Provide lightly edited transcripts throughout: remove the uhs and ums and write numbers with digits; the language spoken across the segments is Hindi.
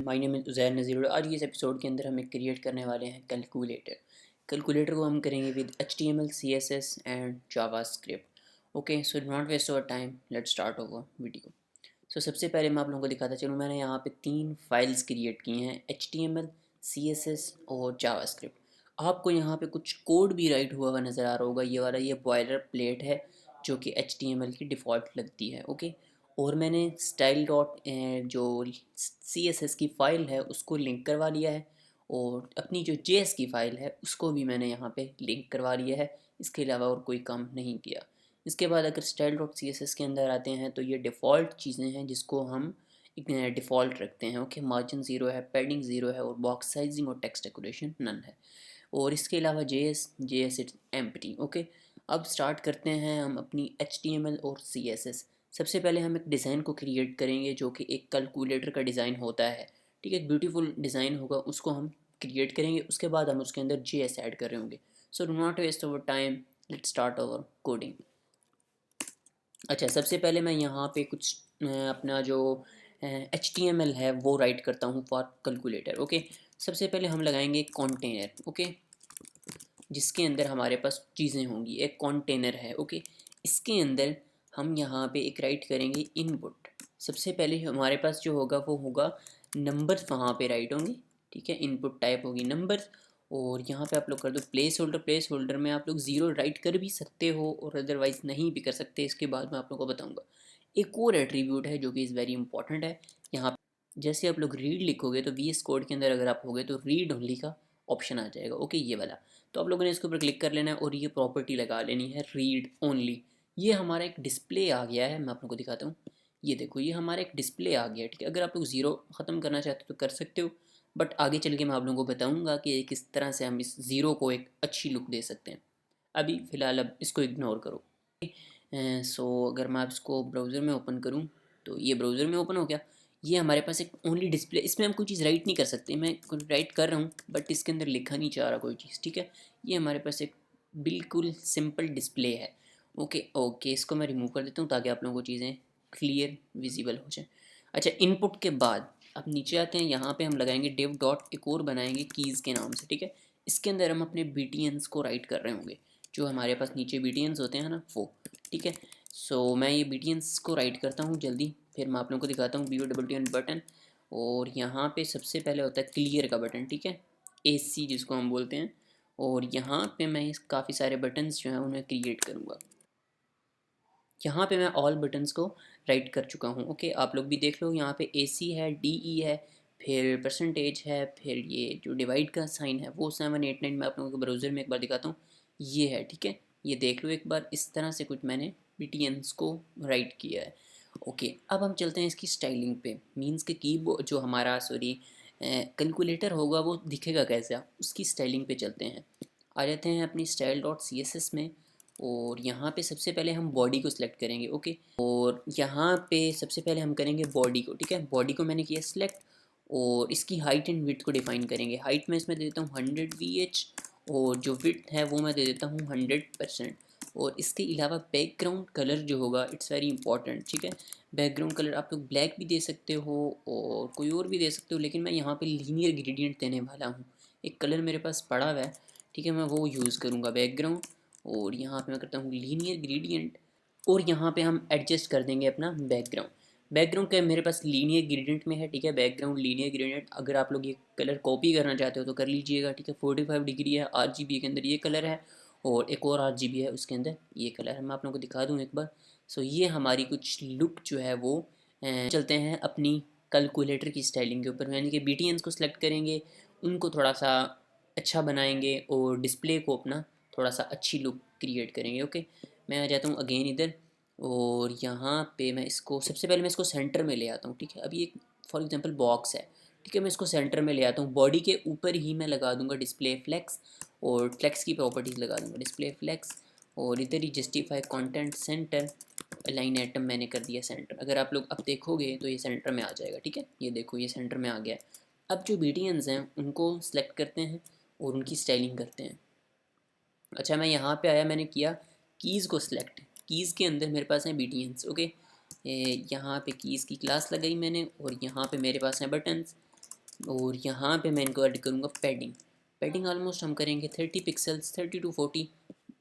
माय नेम इज़ उज़ैर नज़ीर। आज की इस एपिसोड के अंदर हम एक क्रिएट करने वाले हैं कैलकुलेटर। कैलकुलेटर को हम करेंगे with HTML, CSS and JavaScript. Okay, so not waste our time, let's start over video. So सबसे पहले मैं आप लोगों को दिखाता चलूँ, मैंने यहाँ पे 3 फाइल्स क्रिएट की हैं, HTML, CSS और जावास्क्रिप्ट। आपको यहाँ पे कुछ कोड भी राइट हुआ हुआ नज़र आ रहा होगा। ये वाला ये बॉयलर प्लेट है जो कि HTML की डिफ़ॉल्ट लगती है। ओके, और मैंने स्टाइल डॉट जो CSS की फ़ाइल है उसको लिंक करवा लिया है, और अपनी जो JS की फ़ाइल है उसको भी मैंने यहाँ पे लिंक करवा लिया है। इसके अलावा और कोई काम नहीं किया। इसके बाद अगर स्टाइल डॉट CSS के अंदर आते हैं तो ये डिफ़ॉल्ट चीज़ें हैं जिसको हम एक डिफ़ॉल्ट रखते हैं। ओके, मार्जिन 0 है, पैडिंग 0 है, और बॉक्स साइजिंग और टेक्स्ट डेकोरेशन नन है। और इसके अलावा JS इट्स एम्प्टी। ओके, अब स्टार्ट करते हैं हम अपनी HTML और CSS। सबसे पहले हम एक डिज़ाइन को क्रिएट करेंगे जो कि एक कैलकुलेटर का डिज़ाइन होता है। ठीक है, एक ब्यूटीफुल डिज़ाइन होगा, उसको हम क्रिएट करेंगे। उसके बाद हम उसके अंदर JS ऐड कर रहे होंगे। So do not waste over time, let's start our coding. अच्छा, सबसे पहले मैं यहाँ पे कुछ अपना जो HTML है वो राइट करता हूँ फॉर कैलकुलेटर। ओके, सबसे पहले हम लगाएंगे कंटेनर। ओके, जिसके अंदर हमारे पास चीज़ें होंगी। एक कंटेनर है। ओके, इसके अंदर हम यहाँ पे एक राइट करेंगे इनपुट। सबसे पहले हमारे पास जो होगा वो होगा नंबर्स, वहाँ पे राइट होंगे। ठीक है, इनपुट टाइप होगी नंबर्स, और यहाँ पे आप लोग कर दो प्लेस होल्डर। प्लेस होल्डर में आप लोग ज़ीरो राइट कर भी सकते हो और अदरवाइज़ नहीं भी कर सकते, इसके बाद मैं आप लोगों को बताऊँगा। एक और एट्रीब्यूट है जो कि इज़ वेरी इंपॉर्टेंट है। यहाँ जैसे आप लोग रीड लिखोगे तो VS कोड के अंदर अगर आप होगे तो रीड ओनली का ऑप्शन आ जाएगा। ओके, ये वाला। तो आप लोगों ने इसके ऊपर क्लिक कर लेना है और ये प्रॉपर्टी लगा लेनी है रीड ओनली। ये हमारा एक डिस्प्ले आ गया है, मैं आप लोगों को दिखाता हूँ। ये देखो, ये हमारा एक डिस्प्ले आ गया है। ठीक है, अगर आप लोग ज़ीरो ख़त्म करना चाहते हो तो कर सकते हो, बट आगे चल के मैं आप लोगों को बताऊँगा कि किस तरह से हम इस ज़ीरो को एक अच्छी लुक दे सकते हैं। अभी फ़िलहाल अब इसको इग्नोर करो। सो अगर मैं इसको ब्राउज़र में ओपन करूँ तो ये ब्राउज़र में ओपन हो गया। ये हमारे पास एक ओनली डिस्प्ले, इसमें हम कोई चीज़ राइट नहीं कर सकते। मैं राइट कर रहा हूँ बट इसके अंदर लिखा नहीं चाह रहा कोई चीज़। ठीक है, ये हमारे पास एक बिल्कुल सिंपल डिस्प्ले है। ओके ओके, इसको मैं रिमूव कर देता हूँ ताकि आप लोगों को चीज़ें क्लियर विजिबल हो जाए। अच्छा, इनपुट के बाद अब नीचे आते हैं। यहाँ पे हम लगाएंगे डिव डॉट, एक और बनाएंगे कीज़ के नाम से। ठीक है, इसके अंदर हम अपने BTNs को राइट कर रहे होंगे, जो हमारे पास नीचे BTNs होते हैं ना, वो। ठीक है, सो मैं ये BTNs को राइट करता हूँ जल्दी, फिर मैं आप लोगों को दिखाता हूँ BOTN बटन। और यहाँ पे सबसे पहले होता है क्लियर का बटन। ठीक है, AC जिसको हम बोलते हैं। और यहाँ पे मैं इस काफ़ी सारे बटन्स जो हैं उन्हें क्रिएट करूँगा। यहाँ पे मैं ऑल बटन्स को राइट कर चुका हूँ। ओके, आप लोग भी देख लो, यहाँ पे AC है, DE है, फिर परसेंटेज है, फिर ये जो डिवाइड का साइन है वो 789 मैं आप लोगों को ब्राउज़र में एक बार दिखाता हूँ। ये है। ठीक है, ये देख लो एक बार, इस तरह से कुछ मैंने BTNs को राइट किया है। ओके, अब हम चलते हैं इसकी स्टाइलिंग पे। मीन्स के जो हमारा सॉरी कैलकुलेटर होगा वो दिखेगा कैसा, उसकी स्टाइलिंग पे चलते हैं। आ जाते हैं अपनी स्टाइल डॉट CSS में, और यहाँ पे सबसे पहले हम बॉडी को सिलेक्ट करेंगे। ओके, और यहाँ पे सबसे पहले हम करेंगे बॉडी को। ठीक है, बॉडी को मैंने किया सिलेक्ट, और इसकी हाइट एंड विड्थ को डिफाइन करेंगे। हाइट में इसमें दे देता हूँ 100 VH, और जो विड्थ है वो मैं दे देता हूँ 100%। और इसके अलावा बैकग्राउंड कलर जो होगा इट्स वेरी इंपॉर्टेंट। ठीक है, बैकग्राउंड कलर आप लोग ब्लैक भी दे सकते हो और कोई और भी दे सकते हो, लेकिन मैं यहाँ पे लीनियर ग्रेडियंट देने वाला हूँ। एक कलर मेरे पास पड़ा हुआ है। ठीक है, मैं वो यूज़ करूँगा बैकग्राउंड, और यहाँ पे मैं करता हूँ लीनियर ग्रेडियंट, और यहाँ पे हम एडजस्ट कर देंगे अपना बैकग्राउंड। बैकग्राउंड का मेरे पास लीनियर ग्रेडियंट में है। ठीक है, बैकग्राउंड लीनियर ग्रेडियंट। अगर आप लोग ये कलर कॉपी करना चाहते हो तो कर लीजिएगा। ठीक है, 45 डिग्री है, RGB के अंदर ये कलर है, और एक और RGB है उसके अंदर ये कलर है। मैं आप लोगों को दिखा दूँ एक बार। सो ये हमारी कुछ लुक जो है वो चलते हैं अपनी कैलकुलेटर की स्टाइलिंग के ऊपर। यानी कि BTNs को सिलेक्ट करेंगे, उनको थोड़ा सा अच्छा बनाएंगे, और डिस्प्ले को अपना थोड़ा सा अच्छी लुक क्रिएट करेंगे। ओके, मैं आ जाता हूँ अगेन इधर, और यहाँ पे मैं इसको सबसे पहले मैं इसको सेंटर में ले आता हूँ। ठीक है, अभी एक फॉर एग्जांपल बॉक्स है। ठीक है, मैं इसको सेंटर में ले आता हूँ। बॉडी के ऊपर ही मैं लगा दूंगा डिस्प्ले फ्लेक्स, और फ्लेक्स की प्रॉपर्टीज़ लगा दूंगा डिस्प्ले फ्लेक्स, और इधर ही justify content center, align items मैंने कर दिया सेंटर। अगर आप लोग अब देखोगे तो ये सेंटर में आ जाएगा। ठीक है, ये देखो ये सेंटर में आ गया। अब जो BTNs हैं उनको सेलेक्ट करते हैं और उनकी स्टाइलिंग करते हैं। अच्छा, मैं यहाँ पे आया, मैंने किया कीज़ को सिलेक्ट। कीज़ के अंदर मेरे पास हैं BTNs। ओके, यहाँ पे कीज़ की क्लास लगाई मैंने, और यहाँ पे मेरे पास हैं बटन्स। और यहाँ पे मैं इनको ऐड करूँगा पैडिंग। पैडिंग ऑलमोस्ट हम करेंगे 30 पिक्सल्स, 30 to 40।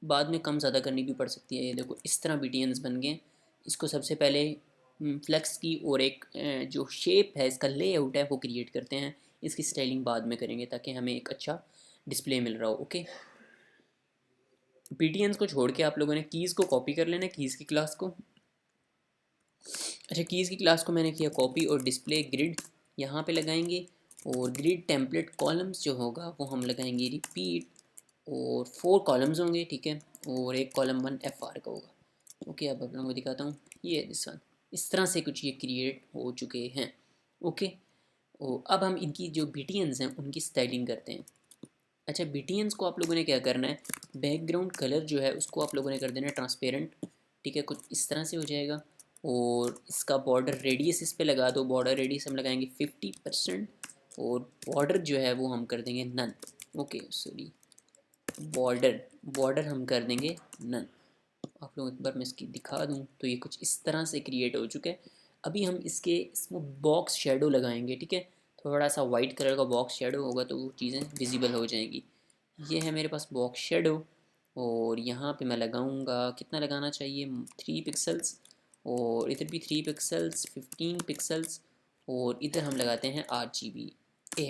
बाद में कम ज़्यादा करनी भी पड़ सकती है। ये देखो इस तरह BTNs बन गए। इसको सबसे पहले फ्लेक्स की और एक जो शेप है, इसका लेआउट है, वो क्रिएट करते हैं। इसकी स्टाइलिंग बाद में करेंगे ताकि हमें एक अच्छा डिस्प्ले मिल रहा हो। ओके, BTNs को छोड़ के आप लोगों ने कीज़ को कॉपी कर लेना है, कीज़ की क्लास को। अच्छा, कीज़ की क्लास को मैंने किया कॉपी और डिस्प्ले ग्रिड यहाँ पे लगाएंगे। और ग्रिड टेम्पलेट कॉलम्स जो होगा वो हम लगाएंगे रिपीट, और 4 कॉलम्स होंगे, ठीक है। और एक कॉलम 1 FR का होगा। ओके, अब आप लोगों को दिखाता हूँ, ये दिस वन। इस तरह से कुछ ये क्रिएट हो चुके हैं। ओके, और अब हम इनकी जो BTNs हैं उनकी स्टाइलिंग करते हैं। अच्छा, BTNs को आप लोगों ने क्या करना है, बैकग्राउंड कलर जो है उसको आप लोगों ने कर देना है ट्रांसपेरेंट, ठीक है। कुछ इस तरह से हो जाएगा। और इसका बॉर्डर रेडियस इस पे लगा दो। बॉर्डर रेडियस हम लगाएंगे 50%। और बॉर्डर जो है वो हम कर देंगे none. Okay sorry, border border हम कर देंगे नन। आप लोग एक बार मैं इसकी दिखा दूँ तो ये कुछ इस तरह से क्रिएट हो चुका है। अभी हम इसमें बॉक्स शेडो लगाएंगे, ठीक है। थोड़ा सा वाइट कलर का बॉक्स शेडो होगा तो वो चीज़ें विजिबल हो जाएंगी। ये है मेरे पास बॉक्स शेडो। और यहाँ पे मैं लगाऊंगा, कितना लगाना चाहिए, 3 पिक्सल्स। और इधर भी 3 पिक्सल्स, 15 पिक्सल्स। और इधर हम लगाते हैं RGB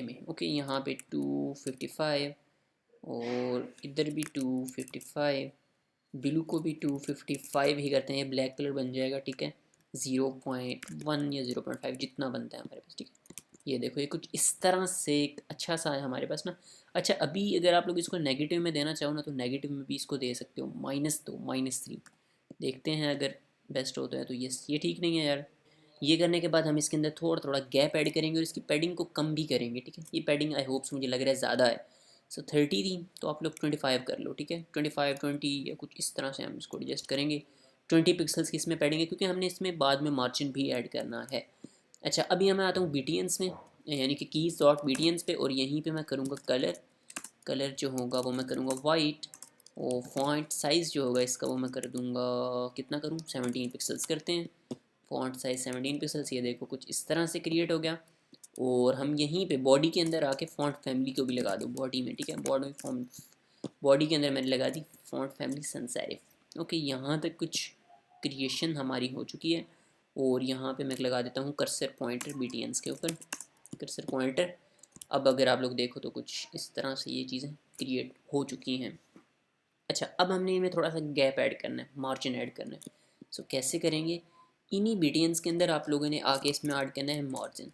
में। ओके, यहाँ पे 255। और इधर भी 255। ब्लू को भी 255 ही करते हैं, ये ब्लैक कलर बन जाएगा, ठीक है। 0.1 या 0.5 जितना बनता है हमारे पास, ठीक है। ये देखो ये कुछ इस तरह से एक अच्छा सा है हमारे पास ना। अच्छा, अभी अगर आप लोग इसको नेगेटिव में देना चाहो ना तो नेगेटिव में भी इसको दे सकते हो, -2, -3। देखते हैं अगर बेस्ट होता है तो। ये ठीक नहीं है यार। ये करने के बाद हम इसके अंदर थोड़ा थोड़ा गैप ऐड करेंगे और इसकी पैडिंग को कम भी करेंगे, ठीक है। ये पैडिंग आई होप्स मुझे लग रहा है ज़्यादा है। सो 30 थी तो आप लोग 25 कर लो, ठीक है। 25, 20 या कुछ इस तरह से हम इसको एडजस्ट करेंगे। 20 पिक्सल्स की इसमें पैडिंग है क्योंकि हमने इसमें बाद में मार्जिन भी ऐड करना है। अच्छा, अभी मैं आता हूँ BTNs में, यानी कि कीज डॉट BTNs पे। और यहीं पे मैं करूँगा कलर। कलर जो होगा वो मैं करूँगा वाइट। और फॉन्ट साइज़ जो होगा इसका वो मैं कर दूँगा, कितना करूँ, 17 पिक्सल्स करते हैं। Font size 17 pixels. ये देखो कुछ इस तरह से क्रिएट हो गया। और हम यहीं पे बॉडी के अंदर आके फॉन्ट फैमिली को भी लगा दो बॉडी में, ठीक है। बॉडी के अंदर मैंने लगा दी font family sans serif। Okay, यहाँ तक कुछ क्रिएशन हमारी हो चुकी है। और यहाँ पे मैं लगा देता हूँ कर्सर पॉइंटर BTNs के ऊपर, कर्सर पॉइंटर। अब अगर आप लोग देखो तो कुछ इस तरह से ये चीज़ें क्रिएट हो चुकी हैं। अच्छा, अब हमने इनमें थोड़ा सा गैप ऐड करना है, मार्जिन ऐड करना है। सो कैसे करेंगे, इन्हीं BTNs के अंदर आप लोगों ने आके इसमें ऐड करना है मार्जिन।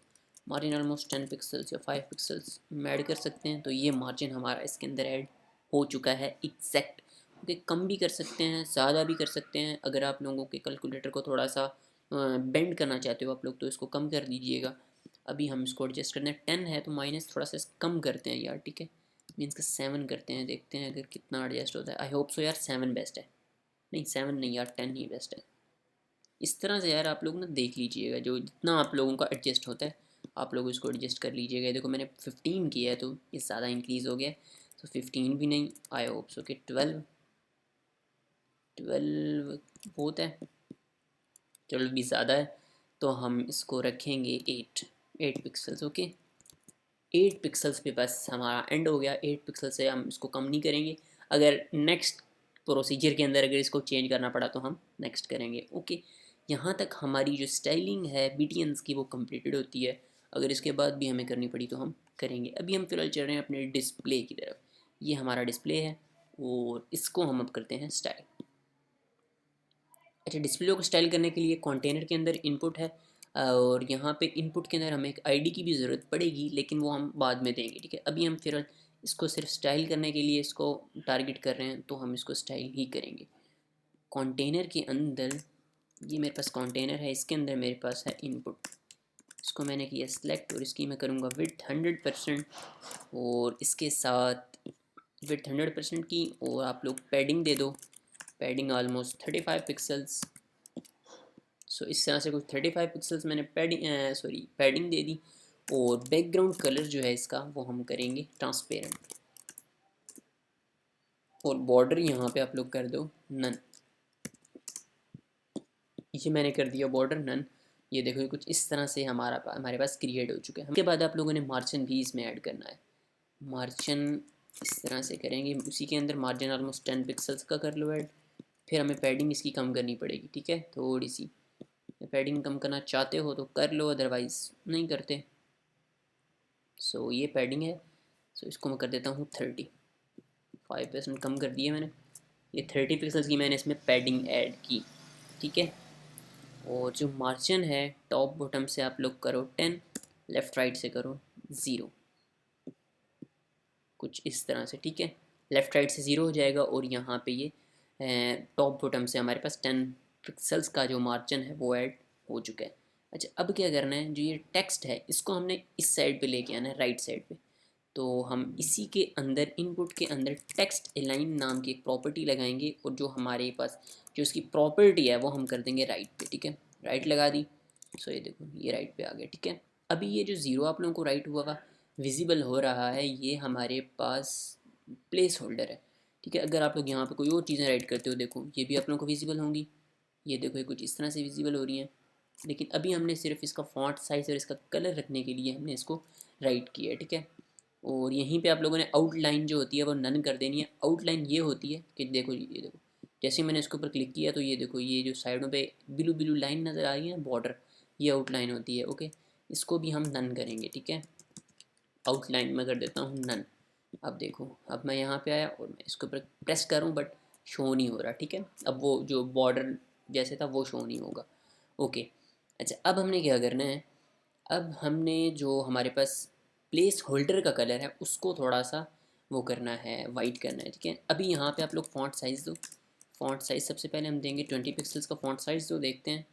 मार्जिन ऑलमोस्ट 10 पिक्सल्स या 5 पिक्सल्स में ऐड कर सकते हैं। तो ये मार्जिन हमारा इसके अंदर ऐड हो चुका है एग्जैक्ट। ओके, कम भी कर सकते हैं, ज़्यादा भी कर सकते हैं। अगर आप लोगों के कैलकुलेटर को थोड़ा सा बेंड करना चाहते हो आप लोग तो इसको कम कर दीजिएगा। अभी हम इसको एडजस्ट करना है, 10 है तो माइनस थोड़ा सा कम करते हैं यार, ठीक है। मीन्स का 7 करते हैं, देखते हैं अगर कितना एडजस्ट होता है। आई होप सो यार 7 बेस्ट है। नहीं 7 नहीं यार, 10 ही बेस्ट है। इस तरह से यार आप लोग ना देख लीजिएगा, जो जितना आप लोगों का एडजस्ट होता है आप लोग इसको एडजस्ट कर लीजिएगा। देखो मैंने 15 किया है तो ये ज़्यादा इंक्रीज़ हो गया। तो 15 भी नहीं, आई होप सो कि 12, 12 बहुत है, 12 भी ज़्यादा है। तो हम इसको रखेंगे 8 पिक्सल्स। ओके, 8 पिक्सल्स पे बस हमारा एंड हो गया। 8 पिक्सल से हम इसको कम नहीं करेंगे। अगर नेक्स्ट प्रोसीजर के अंदर अगर इसको चेंज करना पड़ा तो हम नेक्स्ट करेंगे। ओके, यहाँ तक हमारी जो स्टाइलिंग है BTNs की वो कंप्लीटेड होती है। अगर इसके बाद भी हमें करनी पड़ी तो हम करेंगे। अभी हम फिलहाल चल रहे हैं अपने डिस्प्ले की तरफ। ये हमारा डिस्प्ले है और इसको हम अब करते हैं स्टाइल। अच्छा, डिस्प्ले को स्टाइल करने के लिए कंटेनर के अंदर इनपुट है। और यहाँ पे इनपुट के अंदर हमें एक आईडी की भी ज़रूरत पड़ेगी, लेकिन वो हम बाद में देंगे, ठीक है। अभी हम फिर इसको सिर्फ स्टाइल करने के लिए इसको टारगेट कर रहे हैं तो हम इसको स्टाइल ही करेंगे। कंटेनर के अंदर, ये मेरे पास कंटेनर है, इसके अंदर मेरे पास है इनपुट। इसको मैंने किया सिलेक्ट और इसकी मैं करूँगा विड्थ 100%। और इसके साथ विड्थ 100% की। और आप लोग पैडिंग दे दो, पैडिंग ऑलमोस्ट 35 पिक्सल्स। सो इस तरह से कुछ 35 पिक्सल्स मैंने पैडिंग दे दी। और बैकग्राउंड कलर जो है इसका वो हम करेंगे ट्रांसपेरेंट। और बॉर्डर यहाँ पे आप लोग कर दो नन। ये मैंने कर दिया बॉर्डर नन। ये देखो, ये कुछ इस तरह से हमारे पास क्रिएट हो चुका है। उसके बाद आप लोगों ने मार्जिन भी इसमें ऐड करना है। मार्जिन इस तरह से करेंगे, उसी के अंदर मार्जिन ऑलमोस्ट 10 पिक्सल्स का कर लो ऐड। फिर हमें पैडिंग इसकी कम करनी पड़ेगी, ठीक है, थोड़ी सी। पैडिंग कम करना चाहते हो तो कर लो, अदरवाइज़ नहीं करते। सो ये पैडिंग है। सो इसको मैं कर देता हूँ 35% कम कर दिए मैंने। ये 30 पिक्सल्स की मैंने इसमें पैडिंग ऐड की, ठीक है। और जो मार्जिन है टॉप बॉटम से आप लोग करो 10, लेफ़्ट राइट से करो 0, कुछ इस तरह से, ठीक है। लेफ़्ट राइट से 0 हो जाएगा और यहाँ पे ये टॉप बॉटम से हमारे पास 10 पिक्सल्स का जो मार्जिन है वो ऐड हो चुका है। अच्छा, अब क्या करना है, जो ये टेक्स्ट है इसको हमने इस साइड पे लेके आना है, राइट साइड पे। तो हम इसी के अंदर इनपुट के अंदर टेक्स्ट अलाइन नाम की एक प्रॉपर्टी लगाएंगे और जो हमारे पास जो इसकी प्रॉपर्टी है वो हम कर देंगे राइट पे, ठीक है। राइट लगा दी। सो ये देखो, ये राइट पे आ गया, ठीक है। अभी ये जो ज़ीरो आप लोगों को राइट हुआ हुआ विजिबल हो रहा है, ये हमारे पास प्लेस होल्डर है, ठीक है। अगर आप लोग यहाँ पे कोई और चीज़ें राइट करते हो, देखो ये भी आप लोगों को विजिबल होंगी। ये देखो, ये कुछ इस तरह से विजिबल हो रही हैं। लेकिन अभी हमने सिर्फ इसका फॉन्ट साइज़ और इसका कलर रखने के लिए हमने इसको राइट किया है, ठीक है। और यहीं पे आप लोगों ने आउटलाइन जो होती है वो नन कर देनी है। आउटलाइन ये होती है कि देखो, ये देखो, जैसे मैंने इसके ऊपर क्लिक किया तो ये देखो, ये जो साइडों पे ब्लू ब्लू लाइन नज़र आ रही है बॉर्डर, ये आउटलाइन होती है, ओके। इसको भी हम नन करेंगे, ठीक है। आउटलाइन में कर देता हूँ नन। अब देखो, अब मैं यहाँ पे आया और मैं इसके ऊपर प्रेस करूँ बट शो नहीं हो रहा, ठीक है। अब वो जो बॉर्डर जैसे था वो शो नहीं होगा, ओके। अच्छा, अब हमने क्या करना है, अब हमने जो हमारे पास प्लेस होल्डर का कलर है उसको थोड़ा सा वो करना है, वाइट करना है, ठीक है। अभी यहाँ पे आप लोग फ़ॉन्ट साइज़ दो। फ़ॉन्ट साइज़ सबसे पहले हम देंगे 20 पिक्सल्स का फ़ॉन्ट साइज़ दो, देखते हैं।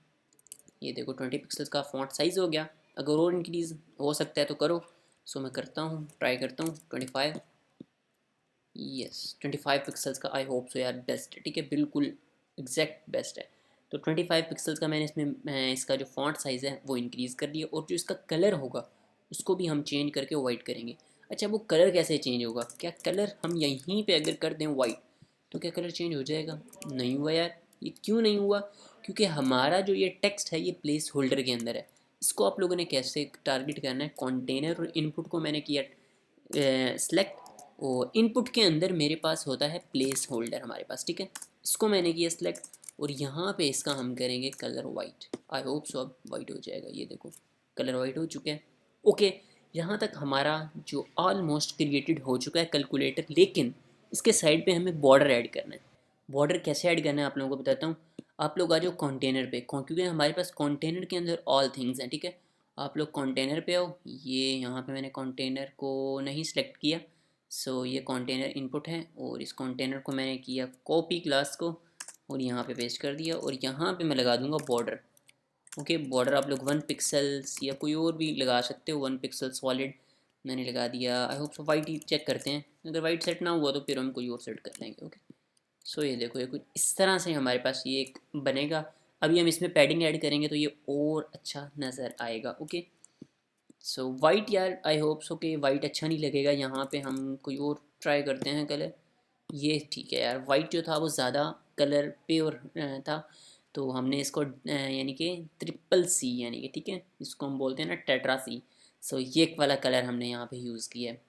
ये देखो 20 पिक्सल्स का फ़ॉन्ट साइज़ हो गया। अगर और इंक्रीज़ हो सकता है तो करो। सो मैं करता हूँ, ट्राई करता हूँ 25। यस, 25 पिक्सल्स का, आई होप सो यार, बेस्ट है, ठीक है, बिल्कुल एग्जैक्ट बेस्ट है। तो 25 पिक्सल्स का मैंने इसमें इसका जो फॉन्ट साइज़ है वो इंक्रीज़ कर दिया और जो इसका कलर होगा उसको भी हम चेंज करके वाइट करेंगे। अच्छा, वो कलर कैसे चेंज होगा, क्या कलर हम यहीं पे अगर कर दें वाइट तो क्या कलर चेंज हो जाएगा? नहीं हुआ यार। ये क्यों नहीं हुआ? क्योंकि हमारा जो ये टेक्स्ट है ये प्लेस होल्डर के अंदर है। इसको आप लोगों ने कैसे टारगेट करना है, कंटेनर और इनपुट को मैंने किया सेलेक्ट, और इनपुट के अंदर मेरे पास होता है प्लेस होल्डर हमारे पास, ठीक है। इसको मैंने किया सेलेक्ट और यहाँ पे इसका हम करेंगे कलर वाइट। आई होप सो अब वाइट हो जाएगा, ये देखो कलर वाइट हो चुका है, ओके। यहाँ तक हमारा जो ऑलमोस्ट क्रिएटेड हो चुका है कैलकुलेटर, लेकिन इसके साइड पे हमें बॉर्डर ऐड करना है। बॉर्डर कैसे ऐड करना है आप लोगों को बताता हूँ। आप लोग आ जाओ कंटेनर पे, क्योंकि हमारे पास कंटेनर के अंदर ऑल थिंग्स हैं, ठीक है। आप लोग कंटेनर पे आओ। ये यहाँ पे मैंने कंटेनर को नहीं सेलेक्ट किया, सो ये कंटेनर इनपुट है और इस कंटेनर को मैंने किया कॉपी क्लास को और यहाँ पे पेस्ट कर दिया और यहाँ पे मैं लगा दूँगा बॉर्डर, ओके। बॉर्डर आप लोग 1 पिक्सल्स या कोई और भी लगा सकते हो, 1 पिक्सल सॉलिड मैंने लगा दिया। आई होप सो वाइट ही चेक करते हैं, अगर वाइट सेट ना हुआ तो फिर हम कोई और सेट कर लेंगे, ओके। सो ये देखो, ये कुछ इस तरह से हमारे पास ये एक बनेगा। अभी हम इसमें पैडिंग ऐड करेंगे तो ये और अच्छा नज़र आएगा, ओके। सो वाइट यार, आई होप सो कि वाइट अच्छा नहीं लगेगा, यहाँ पे हम कोई और ट्राई करते हैं कलर। ये ठीक है यार, वाइट जो था वो ज़्यादा कलर प्योर था, तो हमने इसको यानी कि ट्रिपल सी, यानी कि ठीक है, इसको हम बोलते हैं ना टेट्रा सी। सो ये वाला कलर हमने यहाँ पे यूज़ किया है।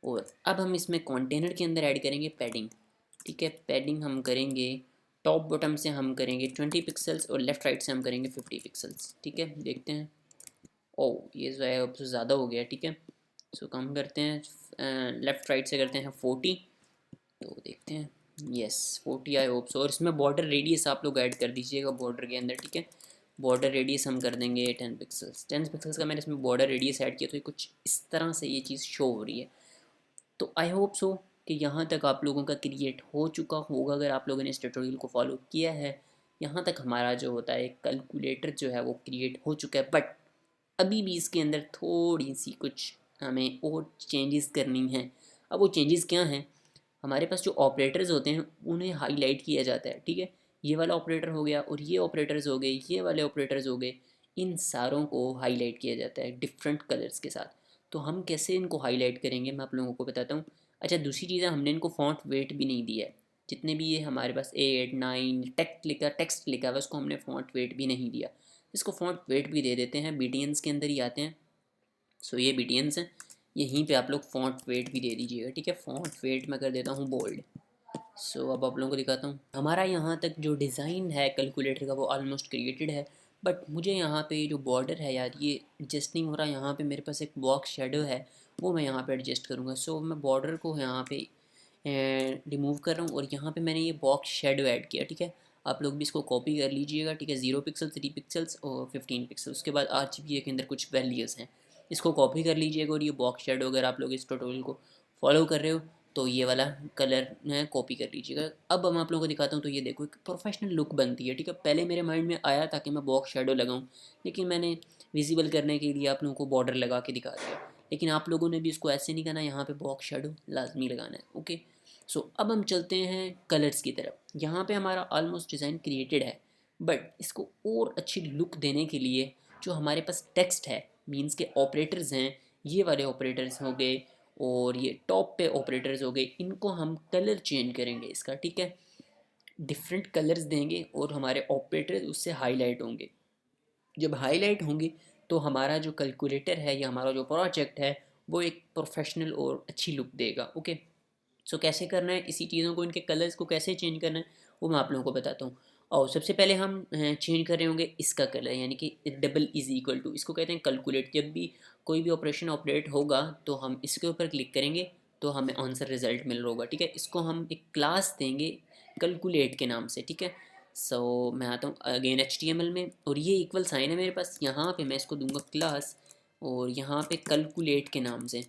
और अब हम इसमें कंटेनर के अंदर ऐड करेंगे पैडिंग, ठीक है। पैडिंग हम करेंगे टॉप बॉटम से हम करेंगे 20 पिक्सल्स और लेफ़्ट राइट से हम करेंगे 50 पिक्सल्स, ठीक है। देखते हैं, ओ ये जो है अब तो ज़्यादा हो गया, ठीक है। सो कम करते हैं, लेफ़्ट राइट से करते हैं 40, तो देखते हैं, यस 40 आई होप सो। और इसमें बॉर्डर रेडियस आप लोग ऐड कर दीजिएगा बॉर्डर के अंदर, ठीक है। बॉर्डर रेडियस हम कर देंगे 10 पिक्सल्स। 10 पिक्सल्स का मैंने इसमें बॉर्डर रेडियस ऐड किया तो ये कुछ इस तरह से ये चीज़ शो हो रही है। तो आई होप सो कि यहाँ तक आप लोगों का क्रिएट हो चुका होगा, अगर आप लोगों ने इस ट्यूटोरियल को फॉलो किया है। यहाँ तक हमारा जो होता है कैलकुलेटर जो है वो क्रिएट हो चुका है, बट अभी भी इसके अंदर थोड़ी सी कुछ हमें और चेंजेस करनी हैं। अब वो चेंजेस क्या हैं, हमारे पास जो ऑपरेटर्स होते हैं उन्हें हाईलाइट किया जाता है, ठीक है। ये वाला ऑपरेटर हो गया और ये ऑपरेटर्स हो गए, ये वाले ऑपरेटर्स हो गए, इन सारों को हाईलाइट किया जाता है डिफरेंट कलर्स के साथ। तो हम कैसे इनको हाईलाइट करेंगे मैं आप लोगों को बताता हूँ। अच्छा, दूसरी चीज़ है, हमने इनको फॉन्ट वेट भी नहीं दिया है। जितने भी ये हमारे पास 8 9 टेक्स्ट लिखा है उसको हमने फॉन्ट वेट भी नहीं दिया। इसको फॉन्ट वेट भी दे देते हैं, बीटीएंस के अंदर ही आते हैं। सो ये बीटीएंस हैं, यहीं पे आप लोग फॉन्ट वेट भी दे दीजिएगा, ठीक है। फॉन्ट वेट मैं कर देता हूँ बोल्ड। सो अब आप लोगों को दिखाता हूँ, हमारा यहाँ तक जो डिज़ाइन है कैलकुलेटर का वो ऑलमोस्ट क्रिएटेड है। बट मुझे यहाँ पे जो बॉर्डर है यार ये एडजस्ट नहीं हो रहा। यहाँ पे मेरे पास एक बॉक्स शेडो है, वो मैं यहाँ पे एडजस्ट करूँगा। सो मैं बॉर्डर को यहाँ पे रिमूव कर रहा हूँ और यहाँ पे मैंने ये बॉक्स शेडो ऐड किया, ठीक है। आप लोग भी इसको कॉपी कर लीजिएगा, ठीक है। 0 पिक्सल, 3 पिक्सल्स और 15 पिक्सल, उसके बाद RGB के अंदर कुछ वैल्यूज़ हैं, इसको कॉपी कर लीजिएगा। और ये बॉक्स शेडो अगर आप लोग इस ट्यूटोरियल को फॉलो कर रहे हो तो ये वाला कलर कॉपी कर लीजिएगा। अब मैं आप लोगों को दिखाता हूँ, तो ये देखो एक प्रोफेशनल लुक बनती है, ठीक है। पहले मेरे माइंड में आया था कि मैं बॉक्स शेडो लगाऊँ, लेकिन मैंने विजिबल करने के लिए आप लोगों को बॉर्डर लगा के दिखा दिया। लेकिन आप लोगों ने भी इसको ऐसे नहीं करना, यहाँ पे बॉक्स शेडो लाजमी लगाना है, ओके। सो अब हम चलते हैं कलर्स की तरफ। यहाँ पे हमारा ऑलमोस्ट डिज़ाइन क्रिएटेड है, बट इसको और अच्छी लुक देने के लिए जो हमारे पास टेक्स्ट है, मीन्स के ऑपरेटर्स हैं, ये वाले ऑपरेटर्स हो गए और ये टॉप पे ऑपरेटर्स हो गए, इनको हम कलर चेंज करेंगे इसका, ठीक है। डिफरेंट कलर्स देंगे और हमारे ऑपरेटर्स उससे हाईलाइट होंगे। जब हाईलाइट होंगे तो हमारा जो कैलकुलेटर है या हमारा जो प्रोजेक्ट है वो एक प्रोफेशनल और अच्छी लुक देगा, ओके। सो कैसे करना है इसी चीज़ों को, इनके कलर्स को कैसे चेंज करना है वो मैं आप लोगों को बताता हूँ। और सबसे पहले हम चेंज कर रहे होंगे इसका कलर, यानी कि डबल इज इक्वल टू, इसको कहते हैं कैलकुलेट। जब भी कोई भी ऑपरेशन ऑपरेट होगा तो हम इसके ऊपर क्लिक करेंगे तो हमें आंसर रिजल्ट मिल रहा होगा, ठीक है। इसको हम एक क्लास देंगे कैलकुलेट के नाम से, ठीक है। सो मैं आता हूँ अगेन HTML में और ये इक्वल साइन है मेरे पास, यहाँ पे मैं इसको दूंगा क्लास और यहाँ पे कैलकुलेट के नाम से,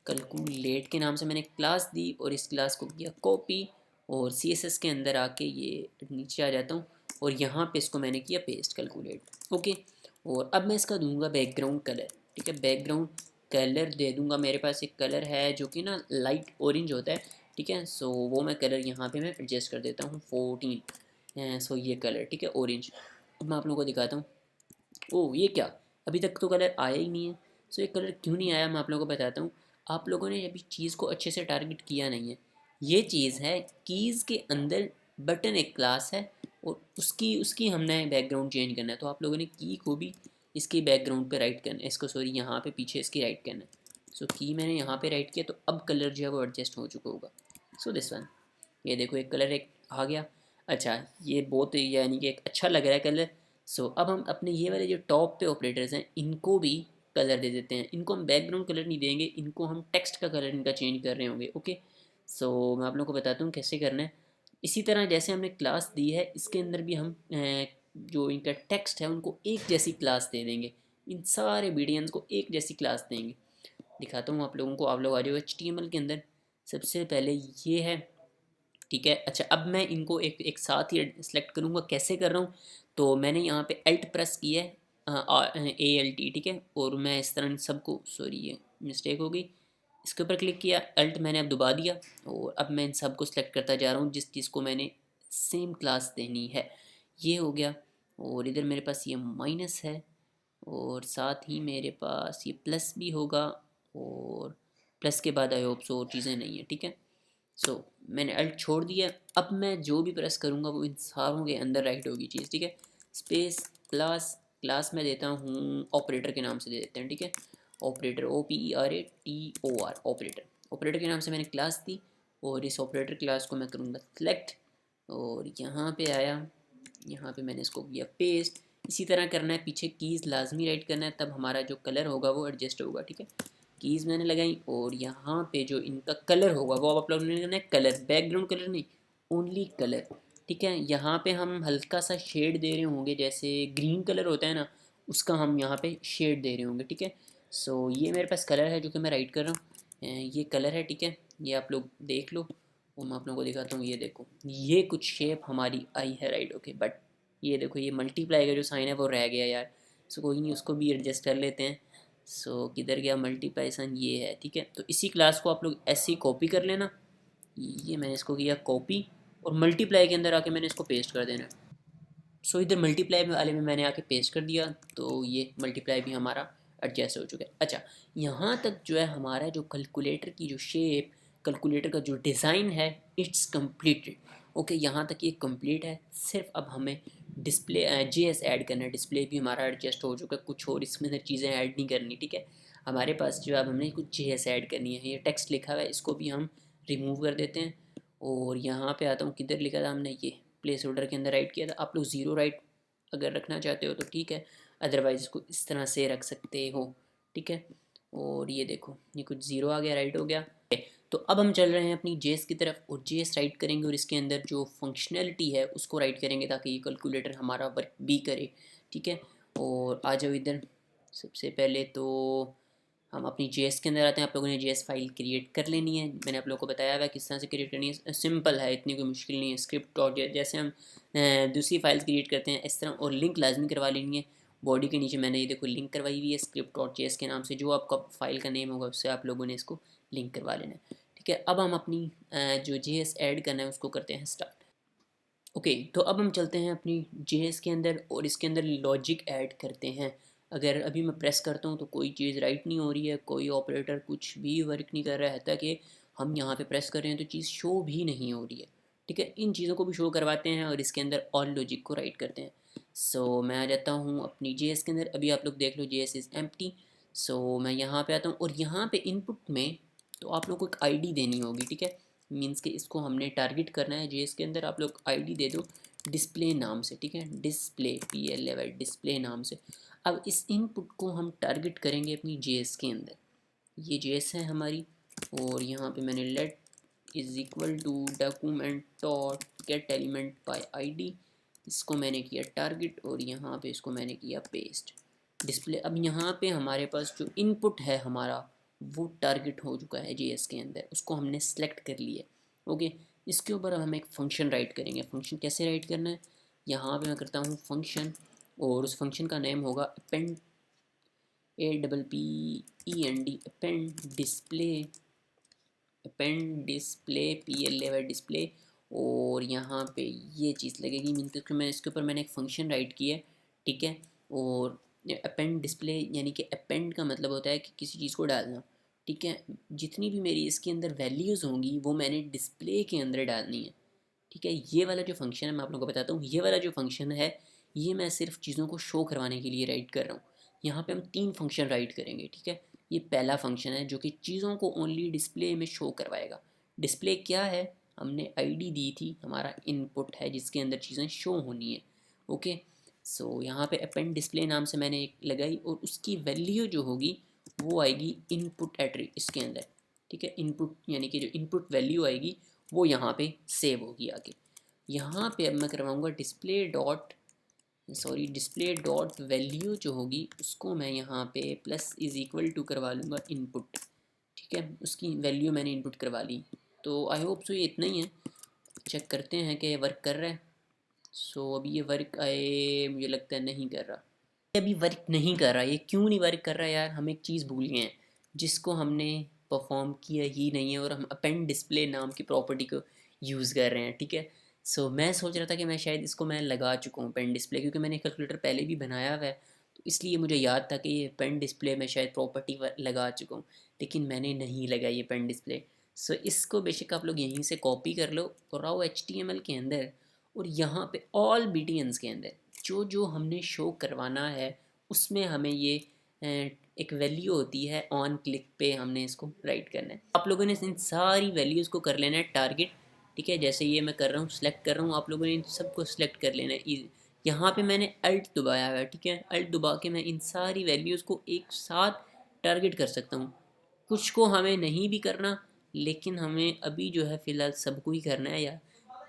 कैलकुलेट के नाम से मैंने क्लास दी और इस क्लास को किया कॉपी और CSS के अंदर आके ये नीचे आ जाता हूँ और यहाँ पे इसको मैंने किया पेस्ट कैलकुलेट, ओके। और अब मैं इसका दूंगा बैकग्राउंड कलर, ठीक है। बैकग्राउंड कलर दे दूंगा, मेरे पास एक कलर है जो कि ना लाइट ऑरेंज होता है, ठीक है। सो वो मैं कलर यहाँ पे मैं एडजस्ट कर देता हूँ 14। सो ये कलर, ठीक है, ऑरेंज। अब मैं आप लोगों को दिखाता हूँ। ओह ये क्या, अभी तक तो कलर आया ही नहीं है। सो ये कलर क्यों नहीं आया मैं आप लोगों को बताता हूँ। आप लोगों ने अभी चीज़ को अच्छे से टारगेट किया नहीं है। ये चीज़ है कीज़ के अंदर बटन एक क्लास है और उसकी उसकी हमने बैकग्राउंड चेंज करना है। तो आप लोगों ने की को भी इसके बैकग्राउंड पे राइट करना है, इसको सॉरी यहाँ पे पीछे इसकी राइट करना है। सो की मैंने यहाँ पे राइट किया तो अब कलर जो है वो एडजस्ट हो चुका होगा। सो दिस वन, ये देखो एक कलर एक आ गया। अच्छा ये बहुत यानी कि एक अच्छा लग रहा है कलर। सो अब हम अपने ये वाले जो टॉप पे ऑपरेटर्स हैं इनको भी कलर दे देते हैं। इनको हम बैकग्राउंड कलर नहीं देंगे, इनको हम टेक्स्ट का कलर इनका चेंज कर रहे होंगे, ओके। सो मैं आप लोगों को बताता हूँ कैसे करना है। इसी तरह जैसे हमने क्लास दी है इसके अंदर भी हम जो इनका टेक्स्ट है उनको एक जैसी क्लास दे देंगे। इन सारे बीडियंस को एक जैसी क्लास देंगे। दिखाता हूँ आप लोगों को, आप लोग आ जाओ HTML के अंदर। सबसे पहले ये है, ठीक है। अच्छा अब मैं इनको एक एक साथ ही सेलेक्ट करूँगा, कैसे कर रहा हूँ। तो मैंने यहाँ पे अल्ट प्रेस किया है, ALT, ठीक है। और मैं इस तरह इन सबको, सॉरी ये मिस्टेक हो गई, इसके ऊपर क्लिक किया, अल्ट मैंने अब दबा दिया और अब मैं इन सबको सेलेक्ट करता जा रहा हूँ जिस चीज़ को मैंने सेम क्लास देनी है। ये हो गया और इधर मेरे पास ये माइनस है और साथ ही मेरे पास ये प्लस भी होगा और प्लस के बाद आई होप सो और चीज़ें नहीं है, ठीक है। सो मैंने अल्ट छोड़ दिया। अब मैं जो भी प्रेस करूँगा वो इन सारों के अंदर राइट होगी चीज़, ठीक है। स्पेस क्लास, क्लास में देता हूँ ऑपरेटर के नाम से दे देते हैं, ठीक है। ऑपरेटर OPERATOR, ऑपरेटर, ऑपरेटर के नाम से मैंने क्लास दी और इस ऑपरेटर क्लास को मैं करूँगा सेलेक्ट और यहाँ पे आया, यहाँ पे मैंने इसको किया पेस्ट। इसी तरह करना है, पीछे कीज़ लाजमी राइट करना है, तब हमारा जो कलर होगा वो एडजस्ट होगा, ठीक है। कीज़ मैंने लगाई और यहाँ पे जो इनका कलर होगा वो आप लोगों ने करना है कलर, बैकग्राउंड कलर नहीं, ओनली कलर, ठीक है। यहाँ पे हम हल्का सा शेड दे रहे होंगे, जैसे ग्रीन कलर होता है ना उसका हम यहाँ पे शेड दे रहे होंगे, ठीक है। सो ये मेरे पास कलर है जो कि मैं राइट कर रहा हूँ, ये कलर है, ठीक है। ये आप लोग देख लो और मैं आप लोगों को दिखाता हूँ। ये देखो ये कुछ शेप हमारी आई है, राइट, ओके। बट ये देखो ये मल्टीप्लाई का जो साइन है वो रह गया यार। सो कोई नहीं, उसको भी एडजस्ट कर लेते हैं। सो किधर गया मल्टीप्लाई साइन, ये है, ठीक है। तो इसी क्लास को आप लोग ऐसे ही कॉपी कर लेना। ये मैंने इसको किया कॉपी और मल्टीप्लाई के अंदर आके मैंने इसको पेस्ट कर देना। सो इधर मल्टीप्लाई वाले में मैंने आके पेस्ट कर दिया तो ये मल्टीप्लाई भी हमारा एडजस्ट हो चुका है। अच्छा यहाँ तक जो है हमारा जो कैलकुलेटर की जो शेप, कैलकुलेटर का जो डिज़ाइन है, इट्स कम्प्लीटेड, ओके। यहाँ तक ये कंप्लीट है। सिर्फ अब हमें डिस्प्ले JS ऐड करना है। डिस्प्ले भी हमारा एडजस्ट हो चुका है, कुछ और इसमें अंदर चीज़ें ऐड नहीं करनी, ठीक है। हमारे पास जो अब हमने कुछ JS ऐड करनी है, ये टेक्स्ट लिखा हुआ है, इसको भी हम रिमूव कर देते हैं। और यहाँ पे आता हूँ, किधर लिखा था हमने, ये प्लेस होल्डर के अंदर राइट किया था। आप लोग ज़ीरो राइट अगर रखना चाहते हो तो ठीक है, अदरवाइज़ इसको इस तरह से रख सकते हो, ठीक है। और ये देखो, ये कुछ ज़ीरो आ गया, राइट हो गया। तो अब हम चल रहे हैं अपनी जेएस की तरफ, और जेएस राइट करेंगे और इसके अंदर जो फंक्शनैलिटी है उसको राइट करेंगे ताकि ये कैलकुलेटर हमारा वर्क भी करे, ठीक है। और आ जाओ इधर। सबसे पहले तो हम अपनी जेएस के अंदर आते हैं। आप लोगों ने जेएस फाइल क्रिएट कर लेनी है, मैंने आप लोगों को बताया हुआ है किस तरह से क्रिएट करनी है। सिंपल है, इतनी कोई मुश्किल नहीं है। स्क्रिप्ट और जैसे हम दूसरी फाइल्स क्रिएट करते हैं इस तरह, और लिंक लाजमी करवा लेनी है। बॉडी के नीचे मैंने ये देखो लिंक करवाई हुई है स्क्रिप्ट डॉट जेएस के नाम से, जो आपका फाइल का नेम होगा उससे आप लोगों ने इसको लिंक करवा लेना है, ठीक है। अब हम अपनी जो जेएस ऐड करना है उसको करते हैं स्टार्ट। ओके, तो अब हम चलते हैं अपनी जेएस के अंदर और इसके अंदर लॉजिक ऐड करते हैं। अगर अभी मैं प्रेस करता हूँ तो कोई चीज़ राइट नहीं हो रही है, कोई ऑपरेटर कुछ भी वर्क नहीं कर रहा है, ताकि हम यहाँ पे प्रेस कर रहे हैं तो चीज़ शो भी नहीं हो रही है, ठीक है। इन चीज़ों को भी शो करवाते हैं और इसके अंदर ऑल लॉजिक को राइट करते हैं। सो मैं आ जाता हूँ अपनी जेएस के अंदर। अभी आप लोग देख लो जेएस इज़ एम्प्टी। सो मैं यहाँ पे आता हूँ और यहाँ पे इनपुट में तो आप लोग को एक आईडी देनी होगी, ठीक है। मीन्स कि इसको हमने टारगेट करना है जेएस के अंदर। आप लोग आईडी दे दो डिस्प्ले नाम से, ठीक है। डिस्प्ले PLAY डिस्प्ले नाम से। अब इस इनपुट को हम टारगेट करेंगे अपनी जेएस के अंदर। ये जेएस है हमारी, और यहाँ पे मैंने let is equal to document dot get element by ID, इसको मैंने किया टारगेट और यहाँ पे इसको मैंने किया पेस्ट डिस्प्ले। अब यहाँ पे हमारे पास जो इनपुट है हमारा वो टारगेट हो चुका है जेएस के अंदर, उसको हमने सेलेक्ट कर लिया। ओके, इसके ऊपर हम एक फ़ंक्शन राइट करेंगे। फंक्शन कैसे राइट करना है, यहाँ पे मैं करता हूँ फंक्शन, और उस फंक्शन का नेम होगा append APPEND append display, append display PLAY display. और यहाँ पे ये चीज़ लगेगी, मीन कि मैं इसके ऊपर मैंने एक फ़ंक्शन राइट किया है, ठीक है। और अपेंड डिस्प्ले यानी कि अपेंड का मतलब होता है कि किसी चीज़ को डालना, ठीक है। जितनी भी मेरी इसके अंदर वैल्यूज़ होंगी वो मैंने डिस्प्ले के अंदर डालनी है, ठीक है। ये वाला जो फंक्शन है मैं आप लोगों को बताता हूँ, ये वाला जो फंक्शन है ये मैं सिर्फ चीज़ों को शो करवाने के लिए राइट कर रहा हूँ। यहाँ पे हम 3 फंक्शन राइट करेंगे, ठीक है। ये पहला फंक्शन है जो कि चीज़ों को ओनली डिस्प्ले में शो करवाएगा। डिस्प्ले क्या है, हमने आईडी दी थी, हमारा इनपुट है जिसके अंदर चीज़ें शो होनी है। ओके, सो यहाँ पे अपेंड डिस्प्ले नाम से मैंने एक लगाई, और उसकी वैल्यू जो होगी वो आएगी इनपुट एट्री इसके अंदर, ठीक है। इनपुट यानी कि जो इनपुट वैल्यू आएगी वो यहाँ पे सेव होगी आगे। यहाँ पे अब मैं करवाऊँगा डिस्प्ले डॉट वैल्यू जो होगी उसको मैं यहाँ पे प्लस इज़ इक्वल टू करवा लूँगा इनपुट, ठीक है। उसकी वैल्यू मैंने इनपुट करवा ली। तो आई होप सो ये इतना ही है। चेक करते हैं कि ये वर्क कर रहा है। सो अभी ये वर्क आए, मुझे लगता है नहीं कर रहा। अभी वर्क नहीं कर रहा, ये क्यों नहीं वर्क कर रहा यार, हम एक चीज़ भूल गए हैं जिसको हमने परफॉर्म किया ही नहीं है, और हम अपेंड डिस्प्ले नाम की प्रॉपर्टी को यूज़ कर रहे हैं, ठीक है। सो मैं सोच रहा था कि मैं शायद इसको मैं लगा चुका हूँ पेन डिस्प्ले, क्योंकि मैंने कैलकुलेटर पहले भी बनाया हुआ है, तो इसलिए मुझे याद था कि ये पेन डिस्प्ले में शायद प्रॉपर्टी लगा चुका हूँ, लेकिन मैंने नहीं लगाई ये पेन डिस्प्ले। सो इसको बेशक आप लोग यहीं से कॉपी कर लो और आओ HTML के अंदर, और यहाँ पे ऑल BTNs के अंदर जो जो हमने शो करवाना है उसमें हमें ये एक वैल्यू होती है, ऑन क्लिक पे हमने इसको राइट करना है। आप लोगों ने इन सारी वैल्यूज़ को कर लेना है टारगेट, ठीक है। जैसे ये मैं कर रहा हूँ, सेलेक्ट कर रहा हूँ, आप लोगों ने इन सबको सेलेक्ट कर लेना है। यहाँ पे मैंने अल्ट दबाया हुआ है, ठीक है। अल्ट दबा के मैं इन सारी वैल्यूज़ को एक साथ टारगेट कर सकता हूँ। कुछ को हमें नहीं भी करना, लेकिन हमें अभी जो है फ़िलहाल सबको ही करना है यार।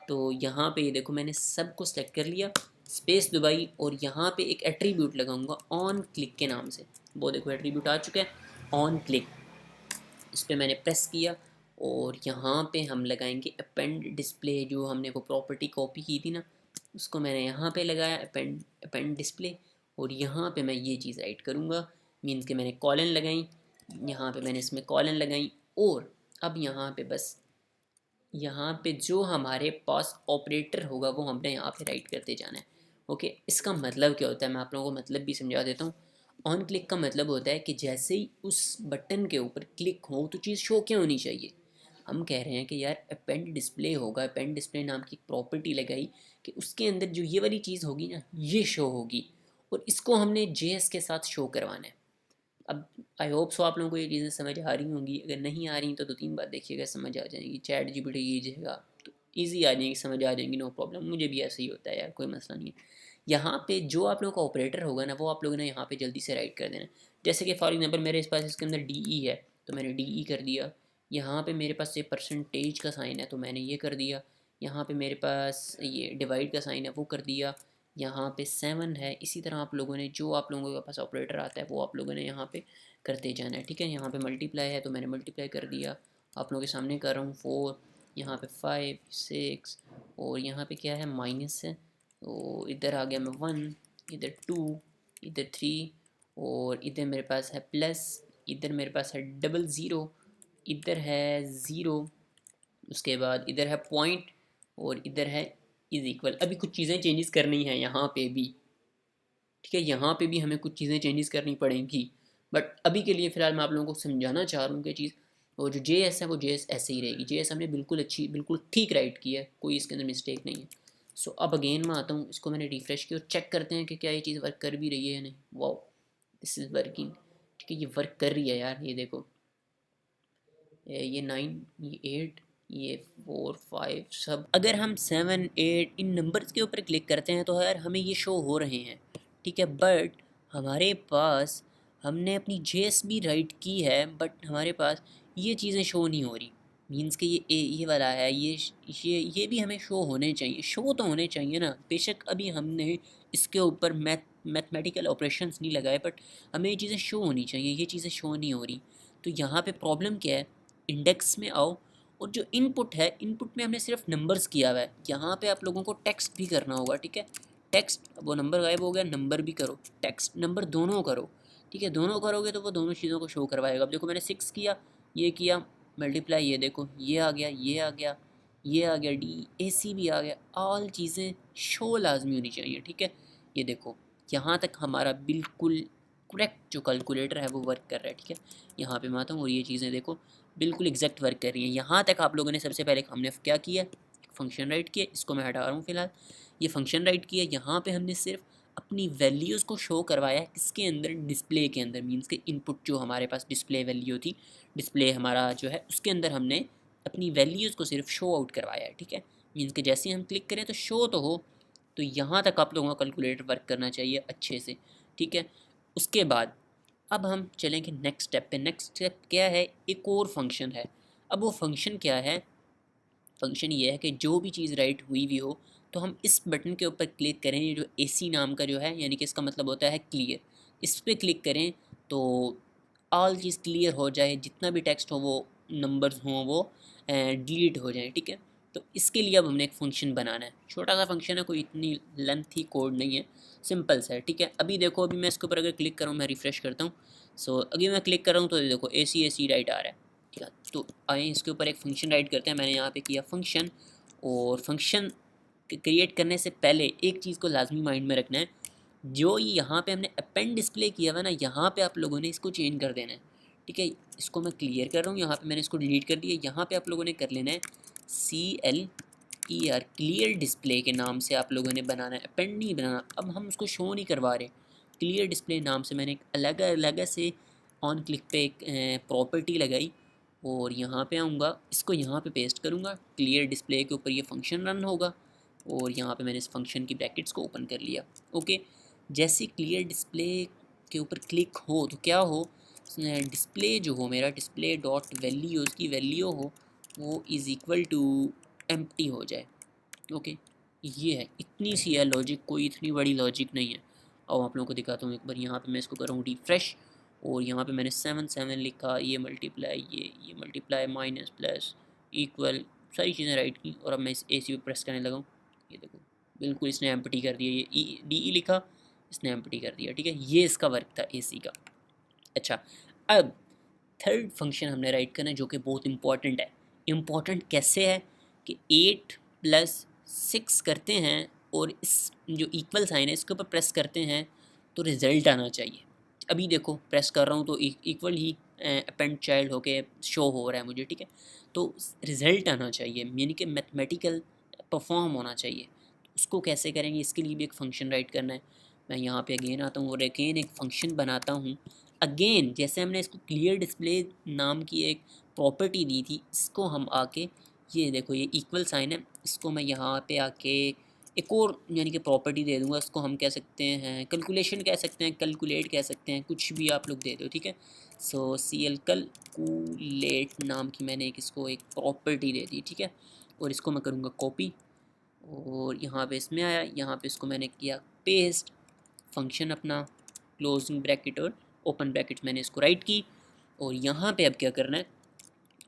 तो यहाँ पे ये देखो मैंने सबको सेलेक्ट कर लिया, स्पेस दबाई, और यहाँ पे एक एट्रीब्यूट लगाऊंगा ऑन क्लिक के नाम से। वो देखो एट्रीब्यूट आ चुका है ऑन क्लिक, इस पर मैंने प्रेस किया, और यहाँ पे हम लगाएंगे अपेंड डिस्प्ले, जो हमने वो प्रॉपर्टी कॉपी की थी ना उसको मैंने यहाँ पे लगाया अपेंड अपेंड डिस्प्ले। और यहाँ पे मैं ये चीज़ राइट करूँगा, मीन्स के मैंने कॉलन लगाई, यहाँ पे मैंने इसमें कॉलन लगाई, और अब यहाँ पे बस यहाँ पे जो हमारे पास ऑपरेटर होगा वो हमने यहाँ पे राइट करते जाना है। ओके, इसका मतलब क्या होता है मैं आप लोगों को मतलब भी समझा देता हूँ। ऑन क्लिक का मतलब होता है कि जैसे ही उस बटन के ऊपर क्लिक हो तो चीज़ शो क्या होनी चाहिए, हम कह रहे हैं कि यार अपेंड डिस्प्ले होगा, अपेंड डिस्प्ले नाम की प्रॉपर्टी लगाई कि उसके अंदर जो ये वाली चीज़ होगी ना ये शो होगी, और इसको हमने JS के साथ शो करवाना है। अब आई होप सो आप लोगों को ये चीज़ें समझ आ रही होंगी, अगर नहीं आ रही तो 2-3 बार देखिएगा, समझ आ जाएंगी। चैट GPT कीजिएगा तो ईजी आ जाएंगी, समझ आ जाएंगी, नो प्रॉब्लम। मुझे भी ऐसे ही होता है यार, कोई मसला नहीं है। यहाँ पे जो आप लोगों का ऑपरेटर होगा ना वो आप लोगों ने यहाँ पे जल्दी से राइट कर देना। जैसे कि फॉर एग्जांपल मेरे पास इसके अंदर DE है तो मैंने DE कर दिया। यहाँ पे मेरे पास ये परसेंटेज का साइन है तो मैंने ये कर दिया। यहाँ पे मेरे पास ये डिवाइड का साइन है वो कर दिया। यहाँ पे 7 है। इसी तरह आप लोगों ने जो आप लोगों के पास ऑपरेटर आता है वो आप लोगों ने यहाँ पे करते जाना है, ठीक है। यहाँ पे मल्टीप्लाई है तो मैंने मल्टीप्लाई कर दिया, आप लोगों के सामने कर रहा हूँ। 4, यहाँ पे 5, 6, और यहाँ पे क्या है, माइनस है तो इधर आ गया मैं 1, इधर 2, इधर 3, और इधर मेरे पास है प्लस, इधर मेरे पास है डबल ज़ीरो, इधर है ज़ीरो, उसके बाद इधर है पॉइंट, और इधर है इज इक्वल। अभी कुछ चीज़ें चेंजेस करनी है यहाँ पे भी, ठीक है। यहाँ पे भी हमें कुछ चीज़ें चेंजेस करनी पड़ेंगी, बट अभी के लिए फ़िलहाल मैं आप लोगों को समझाना चाह रहा हूँ कि चीज़, और जो JS है वो JS ऐसे ही रहेगी। JS हमने बिल्कुल अच्छी, बिल्कुल ठीक राइट की है, कोई इसके अंदर मिस्टेक नहीं है। सो अब अगेन मैं आता हूँ, इसको मैंने रिफ़्रेश किया और चेक करते हैं कि क्या ये चीज़ वर्क कर भी रही है या नहीं। वाओ, दिस इज़ वर्किंग, ठीक है, ये वर्क कर रही है यार। ये देखो, ये 9, ये 8, ये 4, 5 सब, अगर हम 7, 8 इन नंबर्स के ऊपर क्लिक करते हैं तो यार हमें ये शो हो रहे हैं, ठीक है। बट हमारे पास, हमने अपनी JS भी राइट की है बट हमारे पास ये चीज़ें शो नहीं हो रही। मींस कि ये वाला है, ये भी हमें शो होने चाहिए, शो तो होने चाहिए ना। बेशक अभी हमने इसके ऊपर मैथमेटिकल ऑपरेशंस नहीं लगाए, बट हमें ये चीज़ें शो होनी चाहिए, ये चीज़ें शो नहीं हो रही। तो यहाँ पे प्रॉब्लम क्या है, इंडेक्स में आओ, और जो इनपुट है, इनपुट में हमने सिर्फ नंबर्स किया हुआ है। यहाँ पे आप लोगों को टेक्स्ट भी करना होगा, ठीक है। टेक्स्ट, वो नंबर गायब हो गया, नंबर भी करो, टेक्स्ट नंबर दोनों करो, ठीक है। दोनों करोगे तो वो दोनों चीज़ों को शो करवाएगा। अब देखो मैंने 6 किया, ये किया मल्टीप्लाई, ये देखो ये आ गया, ये आ गया, ये आ गया, DAC भी आ गया। ऑल चीज़ें शो लाजमी होनी चाहिए, ठीक है। ये देखो यहाँ तक हमारा बिल्कुल करेक्ट जो कैलकुलेटर है वो वर्क कर रहा है, ठीक है। यहाँ पे मैं आता हूँ और ये चीज़ें देखो बिल्कुल एग्जैक्ट वर्क कर रही है। यहाँ तक आप लोगों ने सबसे पहले हमने क्या किया, फंक्शन राइट किया, इसको मैं हटा रहा हूँ फिलहाल। ये फंक्शन राइट किया, यहाँ पे हमने सिर्फ अपनी वैल्यूज़ को शो करवाया किसके अंदर, डिस्प्ले के अंदर। मीन्स के इनपुट जो हमारे पास डिस्प्ले वैल्यू थी, डिस्प्ले हमारा जो है उसके अंदर हमने अपनी वैल्यूज़ को सिर्फ शो आउट करवाया है, ठीक है। मीन्स के जैसे ही हम क्लिक करें तो शो तो हो। तो यहाँ तक आप लोगों का कैलकुलेटर वर्क करना चाहिए अच्छे से, ठीक है। उसके बाद अब हम चलेंगे नेक्स्ट स्टेप पे। नेक्स्ट स्टेप क्या है, एक और फंक्शन है। अब वो फंक्शन क्या है, फंक्शन ये है कि जो भी चीज़ राइट हुई भी हो तो हम इस बटन के ऊपर क्लिक करें, ये जो AC नाम का जो है, यानी कि इसका मतलब होता है क्लियर। इस पर क्लिक करें तो ऑल चीज़ क्लियर हो जाए, जितना भी टेक्स्ट हो, वो नंबर्स हों, वो डिलीट हो जाए, ठीक है। तो इसके लिए अब हमने एक फ़ंक्शन बनाना है। छोटा सा फंक्शन है, कोई इतनी लेंथी कोड नहीं है, सिंपल सा है, ठीक है। अभी देखो, अभी मैं इसके ऊपर अगर क्लिक करूँ, मैं रिफ़्रेश करता हूँ। सो अभी मैं क्लिक कर रहा हूँ तो देखो AC राइट आ रहा है, ठीक है। तो आए इसके ऊपर एक फ़ंक्शन राइट करते हैं। मैंने यहाँ पे किया फंक्शन, और फंक्शन क्रिएट करने से पहले एक चीज़ को लाजमी माइंड में रखना है, जो यहाँ पे हमने अपेंड डिस्प्ले किया हुआ ना, यहाँ पे आप लोगों ने इसको चेंज कर देना है, ठीक है। इसको मैं क्लियर कर रहा हूँ, यहाँ पे मैंने इसको डिलीट कर दिया। यहाँ पे आप लोगों ने कर लेना है CLER, क्लियर डिस्प्ले के नाम से आप लोगों ने बनाना है, अपेंड नहीं बनाना। अब हम उसको शो नहीं करवा रहे, क्लियर डिस्प्ले नाम से मैंने एक अलग अलग से ऑन क्लिक पे एक प्रॉपर्टी लगाई, और यहाँ पे आऊँगा, इसको यहाँ पे पेस्ट करूँगा, क्लियर डिस्प्ले के ऊपर ये फंक्शन रन होगा, और यहाँ पे मैंने इस फंक्शन की ब्रैकेट्स को ओपन कर लिया, ओके। जैसे क्लियर डिस्प्ले के ऊपर क्लिक हो तो क्या हो, डिस्प्ले जो हो मेरा, डिस्प्ले डॉट वैल्यू, उसकी वैल्यू हो वो इज़ इक्वल टू एम्प्टी हो जाए, ओके। ये है, इतनी सी है लॉजिक, कोई इतनी बड़ी लॉजिक नहीं है। और आप लोगों को दिखाता हूँ एक बार। यहाँ पे मैं इसको करूँ रिफ्रेश, और यहाँ पे मैंने 7 लिखा, ये मल्टीप्लाई, ये मल्टीप्लाई, माइनस, प्लस, इक्वल, सारी चीज़ें राइट की, और अब मैं इस AC पे प्रेस करने लगा हूँ। ये देखो बिल्कुल इसने एम्प्टी कर दिया, ये DE लिखा, इसने एम्प्टी कर दिया, ठीक है। ये इसका वर्क था AC का। अच्छा, अब थर्ड फंक्शन हमने राइट करना है जो कि बहुत इंपॉर्टेंट है। इंपॉर्टेंट कैसे है कि 8+6 करते हैं, और इस जो इक्वल साइन है इसके ऊपर प्रेस करते हैं तो रिज़ल्ट आना चाहिए। अभी देखो प्रेस कर रहा हूँ तो इक्वल ही अपेंड चाइल्ड होके शो हो रहा है मुझे, ठीक है। तो रिज़ल्ट आना चाहिए, यानी कि मैथमेटिकल परफॉर्म होना चाहिए। उसको कैसे करेंगे, इसके लिए भी एक फ़ंक्शन राइट करना है। मैं यहाँ पे अगेन आता हूँ और अगेन एक फ़ंक्शन बनाता हूँ। अगेन जैसे हमने इसको क्लियर डिस्प्ले नाम की एक प्रॉपर्टी दी थी, इसको हम आके, ये देखो ये इक्वल साइन है, इसको मैं यहाँ पे आके एक और यानी कि प्रॉपर्टी दे दूँगा। इसको हम कह सकते हैं कैलकुलेशन कह सकते हैं, कैलकुलेट कह सकते हैं, कुछ भी आप लोग दे दो, ठीक है। सो सी एल कैलकुलेट नाम की मैंने एक इसको एक प्रॉपर्टी दे दी, ठीक है। और इसको मैं करूँगा कॉपी, और यहाँ पे इसमें आया, यहाँ पे इसको मैंने किया पेस्ट, फंक्शन अपना क्लोजिंग ब्रैकेट और ओपन ब्रैकेट मैंने इसको राइट की। और यहाँ पे अब क्या करना है,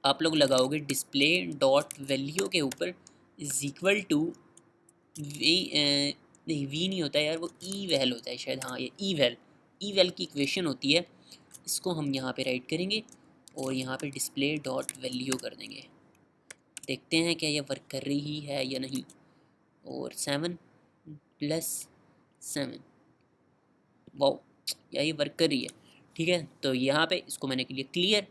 आप लोग लगाओगे डिस्प्ले डॉट वैल्यू के ऊपर इज इक्वल टू वी, नहीं वी नहीं होता है यार, वो ई वैल होता है शायद, हाँ ये ई वैल की इक्वेशन होती है। इसको हम यहाँ पे राइट करेंगे और यहाँ पे डिस्प्ले डॉट वैल्यू कर देंगे। देखते हैं क्या ये वर्क कर रही है या नहीं। और 7 + 7, वाओ, यही वर्क कर रही है, ठीक है। तो यहाँ पे इसको मैंने के लिए क्लियर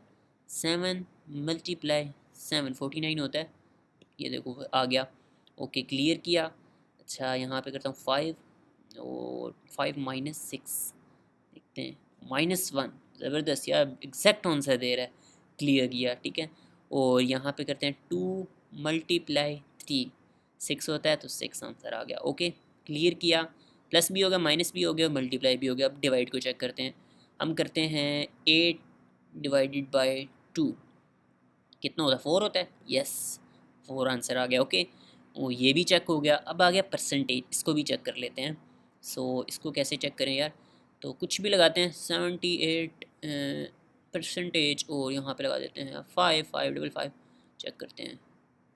7 × 7 49 होता है, ये देखो आ गया। ओके क्लियर किया। अच्छा यहाँ पे करता हूँ 5, और 5 - 6, देखते हैं -1, ज़बरदस्त यार, एग्जैक्ट आंसर दे रहा है। क्लियर किया, ठीक है। और यहाँ पे करते हैं 2 × 3, 6 होता है, तो 6 आंसर आ गया। ओके क्लियर किया, प्लस भी हो गया, माइनस भी हो गया, मल्टीप्लाई भी हो गया। अब डिवाइड को चेक करते हैं, हम करते हैं 8/2, कितना होता है, 4 होता है, यस 4 आंसर आ गया। ओके वो ये भी चेक हो गया। अब आ गया परसेंटेज, इसको भी चेक कर लेते हैं। सो इसको कैसे चेक करें यार, तो कुछ भी लगाते हैं 78 परसेंटेज, और यहाँ पे लगा देते हैं 5 चेक करते हैं।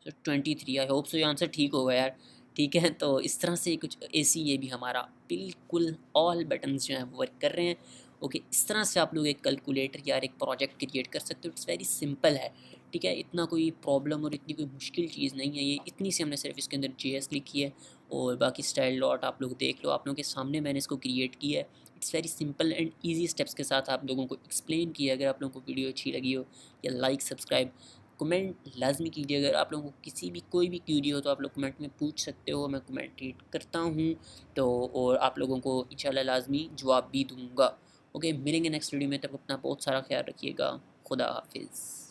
सो 23, आई होप सो ये आंसर ठीक होगा यार, ठीक है। तो इस तरह से कुछ ऐसी ये भी हमारा बिल्कुल ऑल बटन्स जो हैं वो वर्क कर रहे हैं। ओके इस तरह से आप लोग एक कैलकुलेटर या एक प्रोजेक्ट क्रिएट कर सकते हो। इट्स वेरी सिंपल है, ठीक है। इतना कोई प्रॉब्लम और इतनी कोई मुश्किल चीज़ नहीं है ये, इतनी सी हमने सिर्फ इसके अंदर JS लिखी है, और बाकी स्टाइल डॉट आप लोग देख लो, आप लोगों के सामने मैंने इसको क्रिएट किया है। It's very simple and easy steps के साथ आप लोगों को एक्सप्लेन किया। अगर आप लोगों को वीडियो अच्छी लगी हो, या लाइक सब्सक्राइब कमेंट लाजमी कीजिए। अगर आप लोगों को किसी भी कोई भी क्यूरी हो तो आप लोग कमेंट में पूछ सकते हो, मैं कमेंट रीड करता हूँ। तो और आप लोगों को इंशाल्लाह लाजमी जवाब भी दूँगा। ओके मिलेंगे नेक्स्ट वीडियो में, तब अपना बहुत सारा ख्याल रखिएगा। खुदा हाफिज़।